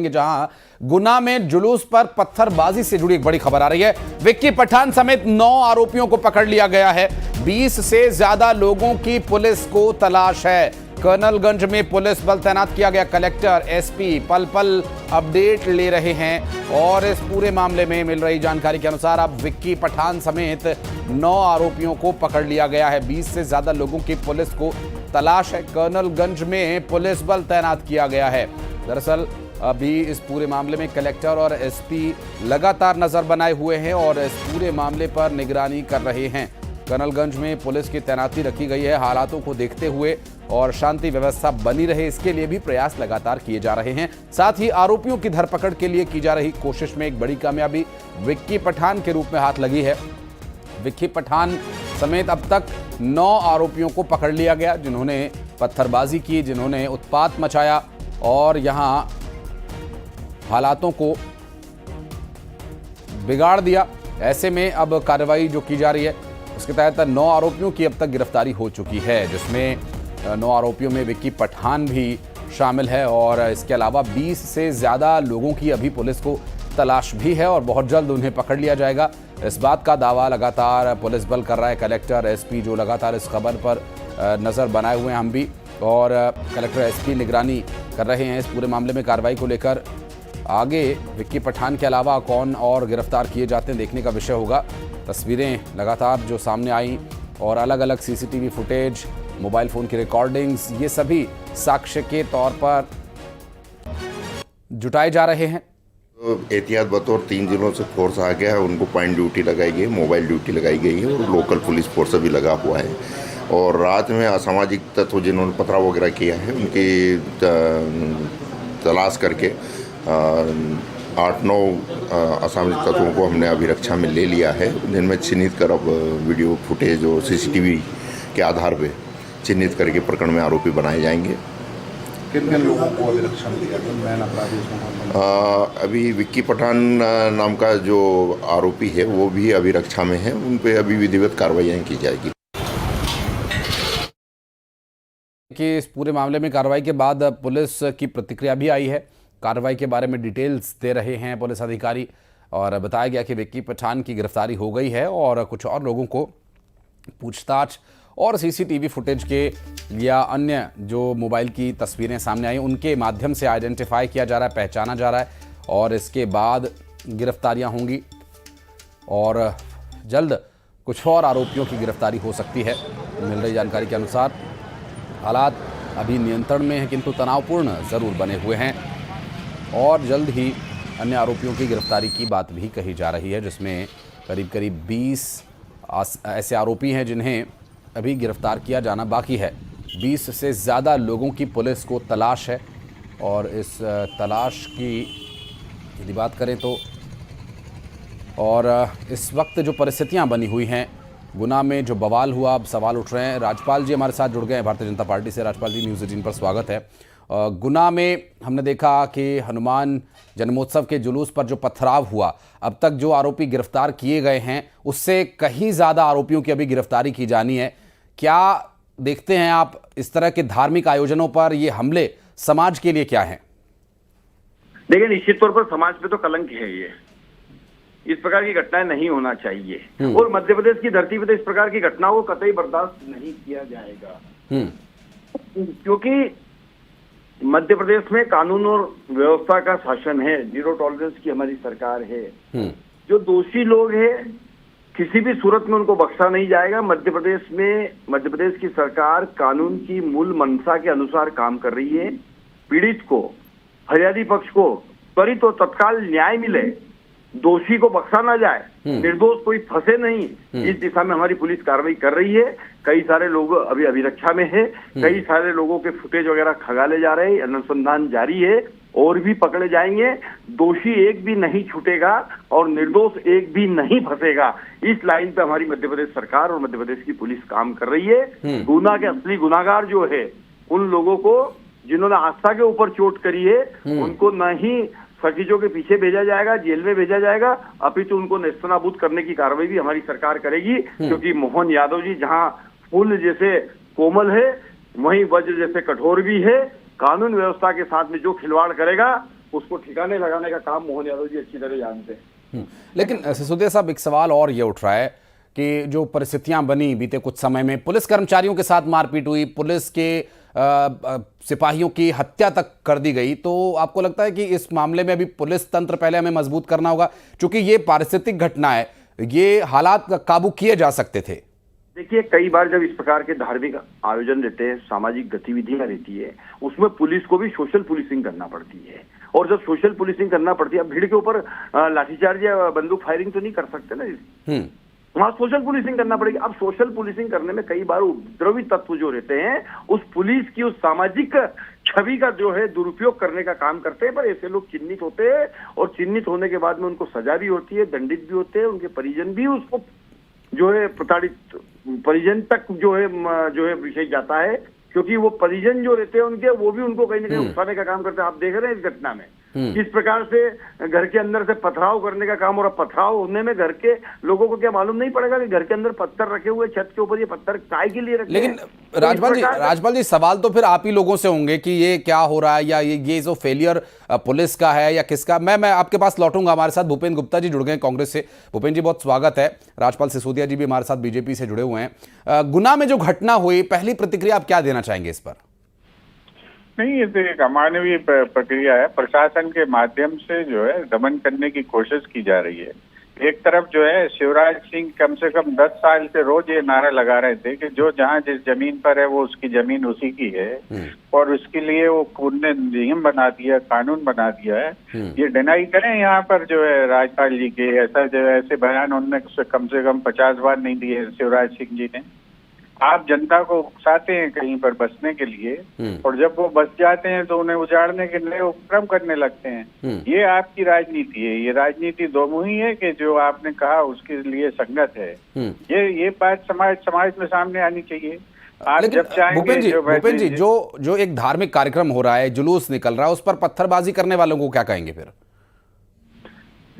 जहां गुना में जुलूस पर पत्थरबाजी से जुड़ी एक बड़ी खबर आ रही है। विक्की पठान समेत 9 आरोपियों को पकड़ लिया गया है। 20 से ज्यादा लोगों की पुलिस को तलाश है। कर्नलगंज में पुलिस बल तैनात किया गया। कलेक्टर, एसपी पल पल अपडेट ले रहे हैं और इस पूरे मामले में मिल रही जानकारी के अनुसार अब विक्की पठान समेत 9 आरोपियों को पकड़ लिया गया है। 20 से ज्यादा लोगों की पुलिस को तलाश है। कर्नलगंज में पुलिस बल तैनात किया गया है। दरअसल अभी इस पूरे मामले में कलेक्टर और एसपी लगातार नजर बनाए हुए हैं और इस पूरे मामले पर निगरानी कर रहे हैं। कर्नलगंज में पुलिस की तैनाती रखी गई है। हालातों को देखते हुए और शांति व्यवस्था बनी रहे, इसके लिए भी प्रयास लगातार किए जा रहे हैं। साथ ही आरोपियों की धरपकड़ के लिए की जा रही कोशिश में एक बड़ी कामयाबी विक्की पठान के रूप में हाथ लगी है। विक्की पठान समेत अब तक 9 आरोपियों को पकड़ लिया गया, जिन्होंने पत्थरबाजी की, जिन्होंने उत्पात मचाया और यहां हालातों को बिगाड़ दिया। ऐसे में अब कार्रवाई जो की जा रही है उसके तहत 9 आरोपियों की अब तक गिरफ्तारी हो चुकी है, जिसमें 9 आरोपियों में विक्की पठान भी शामिल है और इसके अलावा 20 से ज़्यादा लोगों की अभी पुलिस को तलाश भी है और बहुत जल्द उन्हें पकड़ लिया जाएगा। इस बात का दावा लगातार पुलिस बल कर रहा है। कलेक्टर, एसपी जो लगातार इस खबर पर नज़र बनाए हुए हैं, हम भी, और कलेक्टर, एसपी निगरानी कर रहे हैं इस पूरे मामले में कार्रवाई को लेकर। आगे विक्की पठान के अलावा कौन और गिरफ्तार किए जाते हैं देखने का विषय होगा। तस्वीरें लगातार जो सामने आई और अलग अलग सीसीटीवी फुटेज, मोबाइल फ़ोन की रिकॉर्डिंग्स, ये सभी साक्ष्य के तौर पर जुटाए जा रहे हैं। एहतियात बतौर 3 जिलों से फोर्स आ गया है, उनको पॉइंट ड्यूटी लगाई गई है, मोबाइल ड्यूटी लगाई गई है और लोकल पुलिस फोर्स भी लगा हुआ है। और रात में असामाजिक तत्व जिन्होंने पथराव वगैरह किया है उनकी तलाश करके 8-9 असामाजिक तत्वों को हमने अभिरक्षा में ले लिया है, जिनमें चिन्हित कर अब वीडियो फुटेज और सीसीटीवी के आधार पे चिन्हित करके प्रकरण में आरोपी बनाए जाएंगे। कितने लोगों को अभिरक्षा में लिया था? मैन अपराधी अभी विक्की पठान नाम का जो आरोपी है वो भी अभिरक्षा में है, उन पे अभी विधिवत कार्रवाई की जाएगी। कि इस पूरे मामले में कार्रवाई के बाद पुलिस की प्रतिक्रिया भी आई है। कार्रवाई के बारे में डिटेल्स दे रहे हैं पुलिस अधिकारी और बताया गया कि विक्की पठान की गिरफ्तारी हो गई है और कुछ और लोगों को पूछताछ और सीसीटीवी फुटेज के या अन्य जो मोबाइल की तस्वीरें सामने आई उनके माध्यम से आइडेंटिफाई किया जा रहा है, पहचाना जा रहा है और इसके बाद गिरफ्तारियां होंगी और जल्द कुछ और आरोपियों की गिरफ्तारी हो सकती है। मिल रही जानकारी के अनुसार हालात अभी नियंत्रण में हैं, किंतु तनावपूर्ण ज़रूर बने हुए हैं और जल्द ही अन्य आरोपियों की गिरफ्तारी की बात भी कही जा रही है, जिसमें करीब 20 ऐसे आरोपी हैं जिन्हें अभी गिरफ्तार किया जाना बाकी है। 20 से ज़्यादा लोगों की पुलिस को तलाश है और इस तलाश की यदि बात करें तो और इस वक्त जो परिस्थितियां बनी हुई हैं, गुना में जो बवाल हुआ, अब सवाल उठ रहे हैं। राजपाल जी हमारे साथ जुड़ गए हैं भारतीय जनता पार्टी से। राजपाल जी, न्यूज़ 18 पर स्वागत है। गुना में हमने देखा कि हनुमान जन्मोत्सव के जुलूस पर जो पथराव हुआ, अब तक जो आरोपी गिरफ्तार किए गए हैं उससे कहीं ज़्यादा आरोपियों की अभी गिरफ्तारी की जानी है। क्या देखते हैं आप इस तरह के धार्मिक आयोजनों पर ये हमले समाज के लिए क्या हैं? देखिए, निश्चित तौर पर समाज पे तो कलंक है। ये इस प्रकार की घटनाएं नहीं होना चाहिए और मध्य प्रदेश की धरती पे तो इस प्रकार की घटनाओं को कतई बर्दाश्त नहीं किया जाएगा, क्योंकि मध्य प्रदेश में कानून और व्यवस्था का शासन है, 0 टॉलरेंस की हमारी सरकार है। जो दोषी लोग हैं किसी भी सूरत में उनको बख्शा नहीं जाएगा। मध्य प्रदेश की सरकार कानून की मूल मंशा के अनुसार काम कर रही है। पीड़ित को, फरियादी पक्ष को त्वरित और तत्काल न्याय मिले, दोषी को बख्शा ना जाए, निर्दोष कोई फंसे नहीं, इस दिशा में हमारी पुलिस कार्रवाई कर रही है। कई सारे लोग अभी अभिरक्षा में है, कई सारे लोगों के फुटेज वगैरह खंगाले जा रहे हैं, अनुसंधान जारी है और भी पकड़े जाएंगे। दोषी एक भी नहीं छूटेगा और निर्दोष एक भी नहीं फंसेगा। इस लाइन पे हमारी मध्य प्रदेश सरकार और मध्य प्रदेश की पुलिस काम कर रही है। गुना के असली गुनाहगार जो है, उन लोगों को जिन्होंने आस्था के ऊपर चोट करी है, उनको नहीं फकीजों के पीछे भेजा जाएगा, जेल में भेजा जाएगा, अपितु उनको नेस्तनाबूद करने की कार्रवाई भी हमारी सरकार करेगी। क्योंकि मोहन यादव जी जहां फूल जैसे कोमल है, वहीं वज्र जैसे कठोर भी है। कानून व्यवस्था के साथ में जो खिलवाड़ करेगा उसको ठिकाने लगाने का काम मोहन यादव जी अच्छी तरह जानते हैं। लेकिन सिसोदिया साहब, एक सवाल और ये उठ रहा है कि जो परिस्थितियां बनी बीते कुछ समय में, पुलिस कर्मचारियों के साथ मारपीट हुई, पुलिस के सिपाहियों की हत्या तक कर दी गई, तो आपको लगता है कि इस मामले में अभी पुलिस तंत्र पहले हमें मजबूत करना होगा, क्योंकि ये पारिस्थितिक घटना है, ये हालात काबू किए जा सकते थे? देखिए, कई बार जब इस प्रकार के धार्मिक आयोजन रहते हैं, सामाजिक गतिविधियां रहती है, उसमें पुलिस को भी सोशल पुलिसिंग करना पड़ती है। और जब सोशल पुलिसिंग करना पड़ती है, अब भीड़ के ऊपर लाठीचार्ज या बंदूक फायरिंग तो नहीं कर सकते ना, वहां सोशल पुलिसिंग करना पड़ेगी। अब सोशल पुलिसिंग करने में कई बार उपद्रवी तत्व जो रहते हैं, उस पुलिस की उस सामाजिक छवि का जो है दुरुपयोग करने का काम करते हैं। पर ऐसे लोग चिन्हित होते हैं और चिन्हित होने के बाद में उनको सजा भी होती है, दंडित भी होते हैं, उनके परिजन भी उसको जो है प्रताड़ित, परिजन तक जो है विषय जाता है, क्योंकि वो परिजन जो रहते हैं उनके, वो भी उनको कहीं ना कहीं उकसाने का काम करते हैं। आप देख रहे हैं इस घटना में किस प्रकार से घर के अंदर से पथराव करने का काम, और पथराव होने में घर के लोगों को क्या मालूम नहीं पड़ेगा कि घर के अंदर पत्थर रखे हुए, छत के ऊपर ये पत्थर काय के लिए रखे। लेकिन राजपाल जी सवाल तो फिर आप ही लोगों से होंगे कि ये क्या हो रहा है, या ये जो फेलियर पुलिस का है या किसका। मैं आपके पास लौटूंगा। हमारे साथ भूपेंद्र गुप्ता जी जुड़ गए कांग्रेस से। भूपेंद्र जी, बहुत स्वागत है। राजपाल सिसोदिया जी भी हमारे साथ बीजेपी से जुड़े हुए हैं। गुना में जो घटना हुई, पहली प्रतिक्रिया आप क्या देना चाहेंगे इस पर? नहीं, ये तो एक अमानवीय प्रक्रिया है। प्रशासन के माध्यम से जो है दमन करने की कोशिश की जा रही है। एक तरफ जो है शिवराज सिंह कम से कम 10 साल से रोज ये नारा लगा रहे थे कि जो जहाँ जिस जमीन पर है वो उसकी जमीन उसी की है, और उसके लिए वो खुद ने नियम बना दिया, कानून बना दिया है। ये डिनाई करें यहाँ पर जो है राज्यपाल जी के, ऐसा जो ऐसे बयान उन्होंने कम से कम 50 बार नहीं दिए शिवराज सिंह जी ने। आप जनता को उकसाते हैं कहीं पर बसने के लिए, और जब वो बस जाते हैं तो उन्हें उजाड़ने के नए उपक्रम करने लगते हैं। ये आपकी राजनीति है। ये राजनीति दोमुही है कि जो आपने कहा उसके लिए संगत है। ये बात समाज में सामने आनी चाहिए। आप जब चाहेंगे। भूपेंद्र जी, जो एक धार्मिक कार्यक्रम हो रहा है, जुलूस निकल रहा है, उस पर पत्थरबाजी करने वालों को क्या कहेंगे फिर?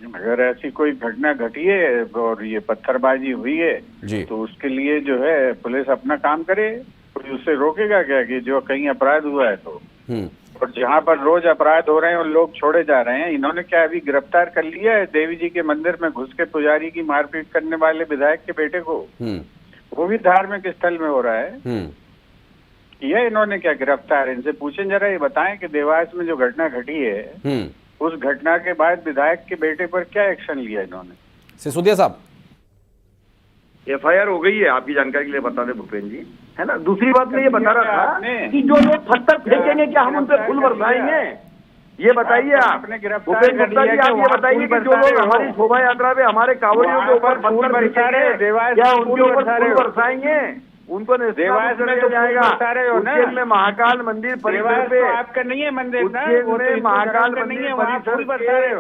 अगर ऐसी कोई घटना घटी है और ये पत्थरबाजी हुई है तो उसके लिए जो है पुलिस अपना काम करे। कोई उससे रोकेगा क्या कि जो कहीं अपराध हुआ है तो? और जहाँ पर रोज अपराध हो रहे हैं और लोग छोड़े जा रहे हैं, इन्होंने क्या अभी गिरफ्तार कर लिया है देवी जी के मंदिर में घुस के पुजारी की मारपीट करने वाले विधायक के बेटे को? वो भी धार्मिक स्थल में हो रहा है। ये इन्होंने क्या गिरफ्तार? इनसे पूछें जरा, ये बताएं कि देवास में जो घटना घटी है उस घटना के बाद विधायक के बेटे पर क्या एक्शन लिया इन्होंने? सिसोदिया साहब, FIR हो गई है, आपकी जानकारी के लिए बता दें भूपेंद्र जी, है ना। दूसरी बात मैं ये बता रहा था कि जो लोग पत्थर फेंकेंगे क्या हम उन पर फूल बरसाएंगे? ये बताइए आप भूपेंद्र गुप्ता जी, आप ये बताइए कि जो लोग हमारी शोभा यात्रा में हमारे कांवड़ियों के ऊपर पत्थर फेंकेंगे क्या उनके ऊपर फूल बरसाएंगे? उनको देवास में तो जाएगा उज्जैन में महाकाल मंदिर परिसर पे, आपका नहीं है मंदिर ना, वो तो महाकाल मंदिर परिसर पे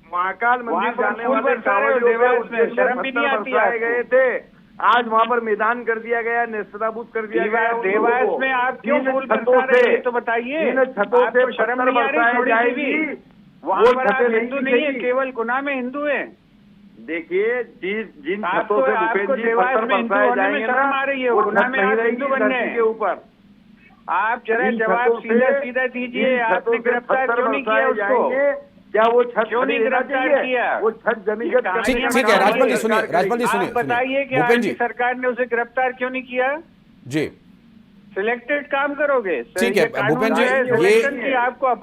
महाकाल मंदिर जाने वाले देवास में शर्म भी नहीं आती है गए थे। आज वहाँ पर मैदान कर दिया गया, नेस्तनाबूद कर दिया गया। देवास में आप क्यों फूल बरसा रहे हैं तो बताइए। छतों से शर्म नहीं आ रही जाएगी? वहाँ पर आप हिंदू नहीं है, केवल गुना में हिंदू है। देखिए, जिन छतों से भूपेंद्र जी पत्थर बरसाए जाएंगे ना, वो छत नहीं रहेगी धरती के ऊपर। आप जरा जवाब सीधा दीजिए। आपने गिरफ्तार क्यों नहीं किया उसको? क्या वो छत क्यों नहीं गिरफ्तार किया? वो छत जमीनगत? ठीक है राजपाल जी सुनिए, बताइए कि आपकी सरकार ने उसे गिरफ्तार क्यों नहीं किया? जी, सिलेक्टेड काम करोगे। ठीक है भूपेंद्र जी, ये आपको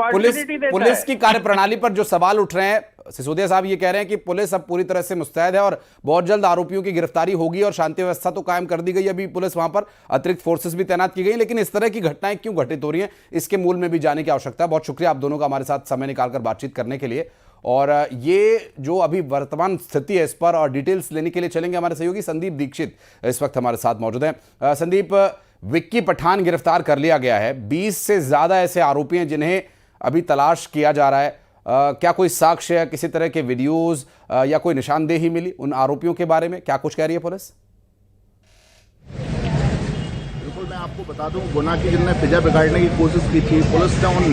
पुलिस की कार्यप्रणाली पर जो सवाल उठ रहे हैं, सिसोदिया साहब ये कह रहे हैं कि पुलिस अब पूरी तरह से मुस्तैद है और बहुत जल्द आरोपियों की गिरफ्तारी होगी और शांति व्यवस्था तो कायम कर दी गई। अभी पुलिस वहां पर अतिरिक्त फोर्सेस भी तैनात की गई, लेकिन इस तरह की घटनाएं क्यों घटित हो रही हैं, इसके मूल में भी जाने की आवश्यकता है। बहुत शुक्रिया आप दोनों का हमारे साथ समय निकालकर बातचीत करने के लिए। और ये जो अभी वर्तमान स्थिति है इस पर और डिटेल्स लेने के लिए चलेंगे हमारे सहयोगी संदीप दीक्षित इस वक्त हमारे साथ मौजूद हैं। संदीप, विक्की पठान गिरफ्तार कर लिया गया है। 20 से ज्यादा ऐसे आरोपी हैं जिन्हें अभी तलाश किया जा रहा है। क्या कोई साक्ष्य या किसी तरह के वीडियोस या कोई निशानदेही मिली उन आरोपियों के बारे में? क्या कुछ कह रही है पुलिस? बिल्कुल, मैं आपको बता दूं, गुना की जिनने फिजा बिगाड़ने की कोशिश की थी, पुलिस ने उन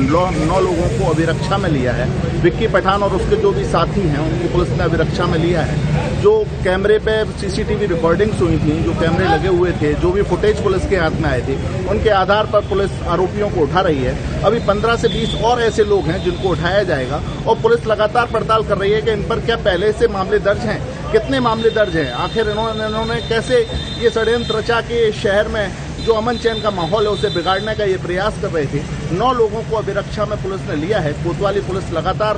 9 लोगों को अभिरक्षा में लिया है। विक्की पठान और उसके जो भी साथी हैं उनको पुलिस ने अभिरक्षा में लिया है। जो कैमरे पे सीसीटीवी रिकॉर्डिंग्स हुई थी, जो कैमरे लगे हुए थे, जो भी फुटेज पुलिस के हाथ में आए थे, उनके आधार पर पुलिस आरोपियों को उठा रही है। अभी 15 से 20 और ऐसे लोग हैं जिनको उठाया जाएगा और पुलिस लगातार पड़ताल कर रही है कि इन पर क्या पहले से मामले दर्ज हैं, कितने मामले दर्ज हैं, आखिर इन्होंने कैसे ये षड्यंत्र रचा के शहर में जो अमन चैन का माहौल है उसे बिगाड़ने का ये प्रयास कर रहे थे। 9 लोगों को अभिरक्षा में पुलिस ने लिया है। कोतवाली पुलिस लगातार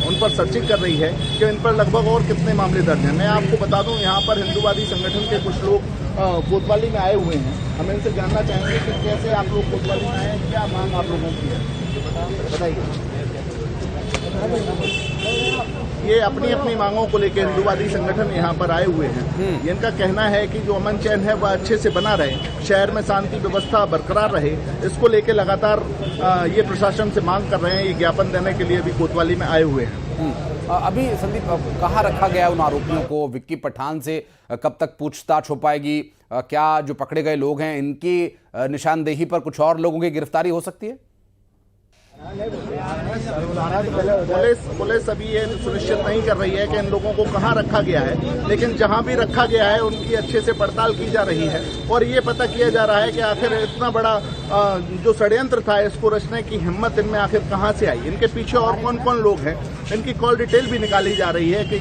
उन पर सर्चिंग कर रही है कि इन पर लगभग और कितने मामले दर्ज हैं। मैं आपको बता दूं, यहाँ पर हिंदूवादी संगठन के कुछ लोग कोतवाली में आए हुए हैं। हम इनसे जानना चाहेंगे कि कैसे आप लोग कोतवाली में आए, क्या मांग आप लोगों की है, बताइए। ये अपनी अपनी मांगों को लेकर हिंदूवादी संगठन यहाँ पर आए हुए हैं। इनका कहना है कि जो अमन चैन है वह अच्छे से बना रहे, शहर में शांति व्यवस्था बरकरार रहे। इसको लेकर लगातार ये प्रशासन से मांग कर रहे हैं। ये ज्ञापन देने के लिए भी कोतवाली में आए हुए हैं। अभी संदीप, कहाँ रखा गया उन आरोपियों को? विक्की पठान से कब तक पूछताछ हो पाएगी? क्या जो पकड़े गए लोग हैं इनकी निशानदेही पर कुछ और लोगों की गिरफ्तारी हो सकती है? पुलिस अभी ये सुनिश्चित नहीं कर रही है कि इन लोगों को कहाँ रखा गया है, लेकिन जहाँ भी रखा गया है उनकी अच्छे से पड़ताल की जा रही है और ये पता किया जा रहा है कि आखिर इतना बड़ा जो षड्यंत्र था इसको रचने की हिम्मत इनमें आखिर कहाँ से आई, इनके पीछे और कौन कौन लोग हैं। इनकी कॉल डिटेल भी निकाली जा रही है कि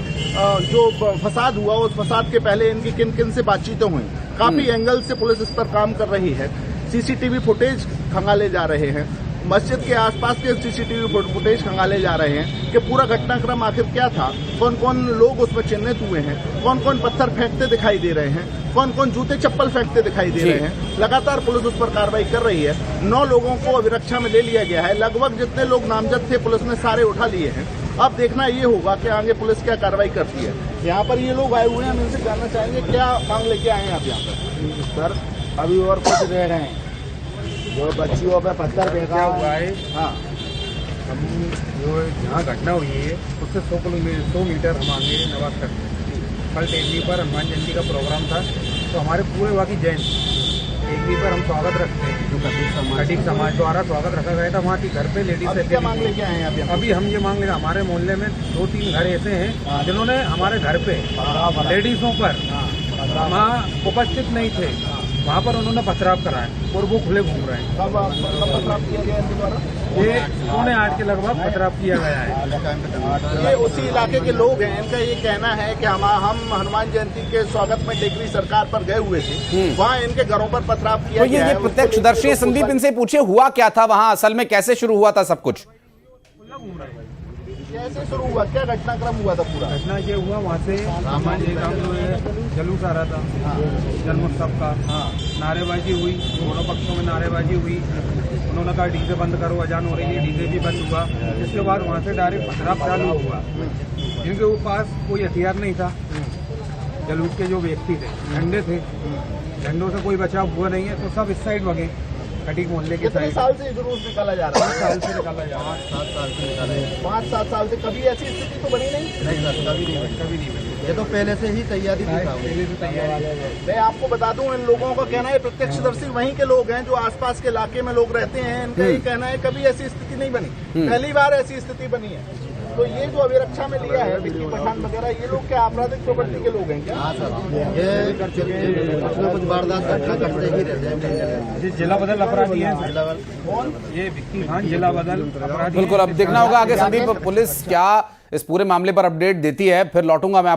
जो फसाद हुआ उस फसाद के पहले इनकी किन किन से बातचीतें हुई। काफी एंगल से पुलिस इस पर काम कर रही है। सीसीटीवी फुटेज खंगाले जा रहे हैं, मस्जिद के आसपास के सीसीटीवी फुटेज खंगाले जा रहे हैं कि पूरा घटनाक्रम आखिर क्या था, कौन कौन लोग उसमें चिन्हित हुए हैं, कौन कौन पत्थर फेंकते दिखाई दे रहे हैं, कौन कौन जूते चप्पल फेंकते दिखाई दे रहे हैं। लगातार पुलिस उस पर कार्रवाई कर रही है। 9 लोगों को अभिरक्षा में ले लिया गया है। लगभग जितने लोग नामजद थे पुलिस ने सारे उठा लिए हैं। अब देखना ये होगा कि आगे पुलिस क्या कार्रवाई करती है। यहाँ पर ये लोग आए हुए हैं, हम इनसे जानना चाहेंगे क्या मांग लेके आए हैं आप यहाँ पर? सर अभी और कुछ रह रहे हैं, जो बच्चियों पे पत्थर फेंका हुआ है। हाँ, हम जो जहाँ घटना हुई है उससे 100 मीटर हम आगे नवाज करते हैं। कल टेकरी पर हनुमान जयंती का प्रोग्राम था, तो हमारे पूरे वाकी जैन टेकरी पर हम स्वागत रखते हैं। जो खटीक समाज द्वारा स्वागत रखा गया था, वहाँ की घर पे लेडीज क्या मांग लेके आए हैं अभी हम ये मांग ले रहे हैं। हमारे मोहल्ले में 2-3 घर ऐसे हैं जिन्होंने हमारे घर पे लेडीजों पर वहाँ उपस्थित नहीं थे, वहाँ पर उन्होंने पथराव कराया और वो खुले घूम रहे हैं। कब पथराव किया गया इनके द्वारा? ये 8:45 के लगभग पथराव किया गया है। ये उसी इलाके के लोग हैं। इनका ये कहना है कि हम हनुमान जयंती के स्वागत में टेकरी सरकार पर गए हुए थे, वहाँ इनके घरों पर पथराव किया तो गया है। ये प्रत्यक्षदर्शी है संदीप, इनसे पूछिए हुआ क्या था वहां, असल में कैसे शुरू हुआ था सब कुछ? कैसे शुरू हुआ, क्या घटनाक्रम हुआ था पूरा? घटना ये हुआ, वहाँ से जलूस आ रहा था जन्मोत्सव का। नारेबाजी हुई, दोनों पक्षों में नारेबाजी हुई। उन्होंने कहा डीजे बंद करो, अजान हो रही है, डीजे भी बंद हुआ। इसके बाद वहाँ से डायरेक्ट पथराव चालू हुआ। जिनके पास कोई हथियार नहीं था, जलूस के जो व्यक्ति थे झंडे थे, झंडों से कोई बचाव हुआ नहीं है, तो सब इस साइड भागे, खटीक मोहल्ले के साइड। साल से जुलूस निकाला जा रहा है? 5 साल से निकाला जा रहा है। 5-7 साल से निकाला है। 5-7 साल से कभी ऐसी स्थिति तो बनी नहीं? नहीं सर, कभी नहीं बनी। ये तो पहले से ही तैयारी थी। पहले से तैयारी। मैं आपको बता दूं, इन लोगों का कहना है, प्रत्यक्षदर्शी वहीं के लोग हैं जो आसपास के इलाके में लोग रहते हैं। इनका ये कहना है कभी ऐसी स्थिति नहीं बनी, पहली बार ऐसी स्थिति बनी है। तो ये जो अभिरक्षा में लिया है विक्की पठान वगैरह, ये लोग क्या आपराधिक प्रवृत्ति के लोग हैं क्या? ये कुछ वारदात घटना करते ही रहते हैं। जिला बदल अपराधी है कौन? ये विक्की खान जिला बदल अपराधी। बिल्कुल, अब देखना होगा आगे संदीप पुलिस क्या इस पूरे मामले पर अपडेट देती है। फिर लौटूंगा मैं